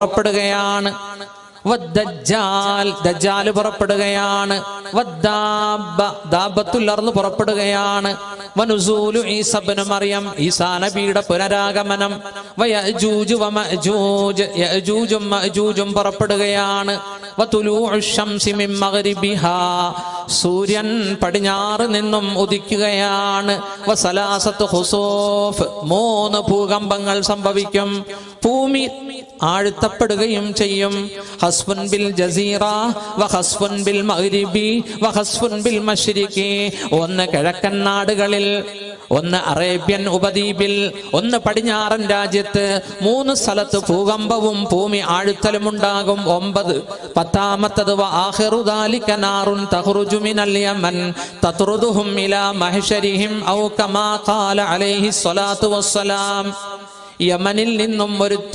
പുറപ്പെടുകയാണ്. ദജ്ജാൽ പുറപ്പെടുകയാണ്. ദാബത്തുൽ അർള് പുറപ്പെടുകയാണ്. വനുസൂലു ഈസാ ഇബ്നു മറിയം, ഈസാ നബിയുടെ പുനരാഗമനം. വയജൂജ് വമഅജൂജ്, യഅജൂജും മഅജൂജും പുറപ്പെടുകയാണ്. വതുലൂഉ ശംസി മിൻ മഗ്രിബിഹാ, സൂര്യൻ പടിഞ്ഞാറ് നിന്നും ഉദിക്കുകയാണ്. വസലാസത്തു ഖുസൂഫ്, 3 ഭൂകമ്പങ്ങൾ സംഭവിക്കും. ഭൂമി ആഴ്ത്തപ്പെടുകയും ചെയ്യും. ഹസ്ഫുൻ ബിൽ ജസീറ വഹസ്ഫുൻ ബിൽ മഗ്രിബി വഹസ്ഫുൻ ബിൽ മശ്രിഖി, ഒന്ന് കിഴക്കൻ നാടുകളിൽ, ഒന്ന് അറേബ്യൻ ഉപദ്വീപിൽ, ഒന്ന് പടിഞ്ഞാറൻ രാജ്യത്ത്. 3 സ്ഥലത്ത് ഭൂകമ്പവും ഭൂമി ആഴ്ത്തലും ഉണ്ടാകും. 9. 10ാമത്തത് വആഖിറു ദാലിക നാറുൻ തഖ്റുജു മിനൽ യമൻ തത്റുദുഹും ഇലാ മഹ്ശരിഹിം ഔ കമാ ഖാല അലൈഹി സ്വലാത്തു വസ്സലാം, യമനിൽ നിന്നും ഒരു